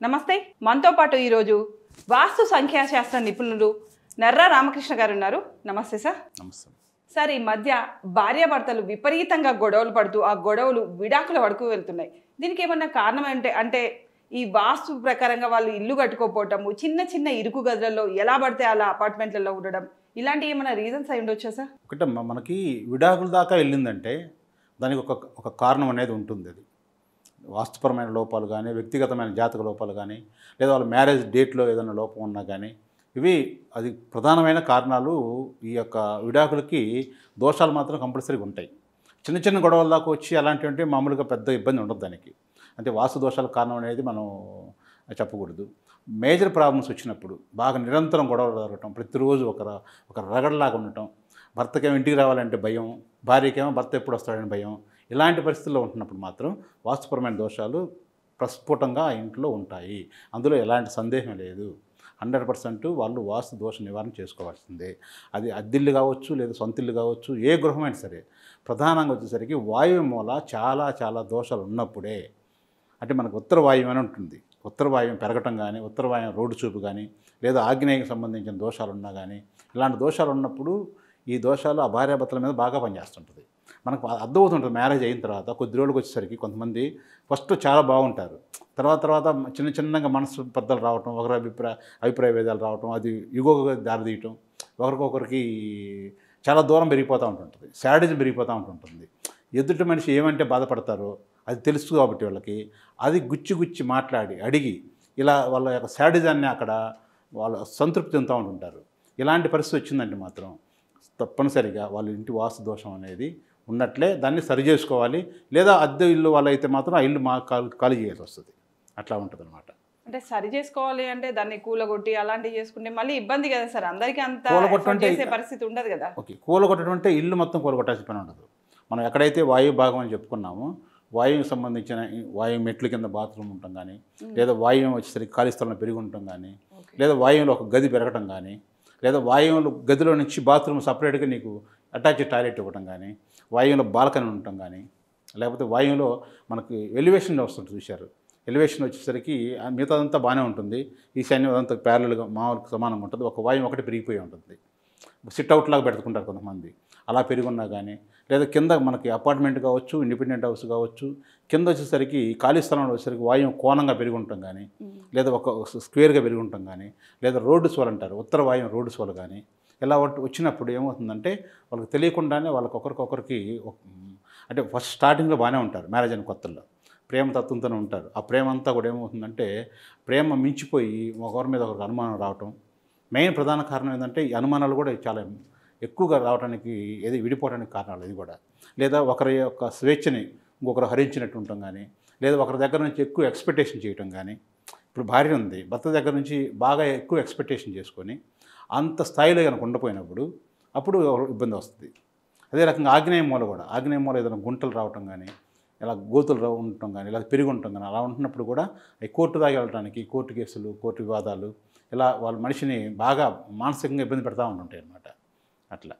నమస్తే. మనతో పాటు ఈరోజు వాస్తు సంఖ్యాశాస్త్ర నిపుణులు నర్రా రామకృష్ణ గారు ఉన్నారు. నమస్తే సార్. నమస్తే సార్, ఈ మధ్య భార్యాభర్తలు విపరీతంగా గొడవలు పడుతూ ఆ గొడవలు విడాకుల వరకు వెళ్తున్నాయి. దీనికి ఏమన్నా కారణం అంటే ఈ వాస్తు ప్రకారంగా వాళ్ళు ఇల్లు కట్టుకోపోవటము, చిన్న చిన్న ఇరుకు గదులలో ఎలా పడితే అలా అపార్ట్మెంట్లలో ఉండడం, ఇలాంటి ఏమైనా రీజన్స్ అయి ఉండొచ్చా సార్? ఒకటే మనకి విడాకుల దాకా వెళ్ళిందంటే దానికి ఒక కారణం అనేది ఉంటుంది. అది వాస్తుపరమైన లోపాలు కానీ, వ్యక్తిగతమైన జాతక లోపాలు కానీ, లేదా వాళ్ళ మ్యారేజ్ డేట్లో ఏదైనా లోపం ఉన్నా కానీ, అది ప్రధానమైన కారణాలు. ఈ యొక్క విడాకులకి దోషాలు మాత్రం కంపల్సరీగా ఉంటాయి. చిన్న చిన్న గొడవల దాకా వచ్చి అలాంటివంటే మామూలుగా పెద్ద ఇబ్బంది ఉండదు దానికి. అంటే వాస్తు దోషాలకు కారణం అనేది మనం చెప్పకూడదు. మేజర్ ప్రాబ్లమ్స్ వచ్చినప్పుడు బాగా నిరంతరం గొడవలు జరగటం, ప్రతిరోజు ఒక రగడలాగా ఉండటం, భర్తకేమో ఇంటికి రావాలంటే భయం, భార్యకేమో భర్త ఎప్పుడు వస్తాడని భయం, ఇలాంటి పరిస్థితుల్లో ఉంటున్నప్పుడు మాత్రం వాస్తుపరమైన దోషాలు ప్రస్ఫుటంగా ఆ ఇంట్లో ఉంటాయి. అందులో ఎలాంటి సందేహం లేదు. 100% వాళ్ళు వాస్తు దోష నివారణ చేసుకోవాల్సిందే. అది అద్దిల్లు కావచ్చు, లేదా సొంత ఇల్లు కావచ్చు, ఏ గృహమైనా సరే. ప్రధానంగా వచ్చేసరికి వాయువు మూల చాలా చాలా దోషాలు ఉన్నప్పుడే, అంటే మనకు ఉత్తర వాయువు అని ఉంటుంది. ఉత్తర వాయువు పెరగటం కానీ, ఉత్తర వాయువు రోడ్డు చూపు కానీ, లేదా ఆగ్నేయకి సంబంధించిన దోషాలు ఉన్నా కానీ, ఇలాంటి దోషాలు ఉన్నప్పుడు ఈ దోషాలు ఆ భార్యాభర్తల మీద బాగా పనిచేస్తుంటుంది. మనకు అర్థమవుతుంటుంది. మ్యారేజ్ అయిన తర్వాత కొద్ది రోజులకు వచ్చేసరికి కొంతమంది ఫస్ట్ చాలా బాగుంటారు. తర్వాత చిన్నగా మనసు పెద్దలు రావటం, ఒకరి అభిప్రాయ భేదాలు రావటం, అది యుగోగా దారితీయటం, ఒకరికొకరికి చాలా దూరం పెరిగిపోతూ ఉంటుంటుంది. శాడిజం పెరిగిపోతూ ఉంటుంటుంది. ఎదుటి మనిషి ఏమంటే బాధపడతారో అది తెలుసు కాబట్టి వాళ్ళకి అది గుచ్చి మాట్లాడి అడిగి ఇలా వాళ్ళ యొక్క శాడిజాన్ని అక్కడ వాళ్ళు సంతృప్తి చెందుతూ ఉంటుంటారు. ఇలాంటి పరిస్థితి వచ్చిందంటే మాత్రం తప్పనిసరిగా వాళ్ళ ఇంటి వాస్తు దోషం అనేది ఉన్నట్లే. దాన్ని సరి చేసుకోవాలి. లేదా అద్దె ఇల్లు వాళ్ళైతే మాత్రం ఆ ఇల్లు ఖాళీ చేయాల్సి వస్తుంది. అట్లా ఉంటుంది అనమాట. అంటే సరి చేసుకోవాలి అంటే దాన్ని కూలగొట్టి అలాంటివి చేసుకుంటే మళ్ళీ ఇబ్బంది కదా సార్. అందరికీ అంత చేసే పరిస్థితి ఉండదు కదా. ఓకే, కూలగొట్టడం అంటే ఇల్లు మొత్తం కూలగొట్టాల్సిన పని ఉండదు. మనం ఎక్కడైతే వాయు భాగం అని చెప్పుకున్నామో వాయువుకి సంబంధించిన వాయువు మెట్ల కింద బాత్రూమ్ ఉండటం కానీ, లేదా వాయువు వచ్చేసరికి ఖాళీ స్థలంలో పెరిగి ఉండటం కానీ, లేదా వాయువులో ఒక గది పెరగటం కానీ, లేదా వాయువులో గదిలో నుంచి బాత్రూమ్ సపరేట్గా నీకు అటాచ్డ్ టాయిలెట్ ఇవ్వటం కానీ, వాయువులో బాల్కనీ ఉండటం కానీ, లేకపోతే వాయువులో మనకి ఎలివేషన్ వస్తుంటుంది చూశారు. ఎలివేషన్ వచ్చేసరికి మిగతాదంతా బాగానే ఉంటుంది. ఈశాన్యం అదంతా ప్యారల్గా మామూలుగా సమానంగా ఉంటుంది. ఒక వాయువు ఒకటి పెరిగిపోయి ఉంటుంది. సిట్అవుట్ లాగా పెట్టుకుంటారు కొంతమంది. అలా పెరుగున్నా కానీ, లేదా కింద మనకి అపార్ట్మెంట్ కావచ్చు, ఇండిపెండెంట్ హౌస్ కావచ్చు, కింద వచ్చేసరికి ఖాళీ స్థలంలో వచ్చేసరికి వాయువు కోణంగా పెరిగి ఉంటాం కానీ, లేదా ఒక స్క్వేర్గా పెరిగి ఉంటాం కానీ, లేదా రోడ్డు సోల్ అంటారు, ఉత్తర వాయువు రోడ్డు సోల్ కానీ, ఇలా వచ్చినప్పుడు ఏమవుతుందంటే వాళ్ళకి తెలియకుండానే వాళ్ళకి ఒకరికొకరికి అంటే ఫస్ట్ స్టార్టింగ్లో బాగానే ఉంటారు. మ్యారేజ్ అయిన కొత్తల్లో ప్రేమ తత్వంతోనే ఉంటారు. ఆ ప్రేమ అంతా కూడా ఏమవుతుందంటే ప్రేమ మించిపోయి ఒకరి మీద ఒకరికి అనుమానం రావటం. మెయిన్ ప్రధాన కారణం ఏంటంటే ఈ అనుమానాలు కూడా చాలా ఎక్కువగా రావడానికి, విడిపోవడానికి కారణాలు ఇది కూడా. లేదా ఒకరి యొక్క స్వేచ్ఛని ఇంకొకరు హరించినట్టు ఉండటం కానీ, లేదా ఒకరి దగ్గర నుంచి ఎక్కువ ఎక్స్పెక్టేషన్ చేయటం కానీ. ఇప్పుడు భార్య ఉంది, భర్త దగ్గర నుంచి బాగా ఎక్కువ ఎక్స్పెక్టేషన్ చేసుకొని అంత స్థాయిలో కనుక ఉండపోయినప్పుడు అప్పుడు ఇబ్బంది వస్తుంది. అదే రకంగా ఆగ్నేయ మూల కూడా, ఆగ్నేయ మూల ఏదైనా గుంటలు రావటం కానీ, ఇలా గోతులు ఉండటం కానీ, ఇలా పెరిగి ఉండటం కానీ, అలా ఉంటున్నప్పుడు కూడా కోర్టు దాకా వెళ్ళడానికి, కోర్టు కేసులు, కోర్టు వివాదాలు, ఇలా వాళ్ళ మనిషిని బాగా మానసికంగా ఇబ్బంది పెడతా ఉంటుంటాయి అన్నమాట. అట్లా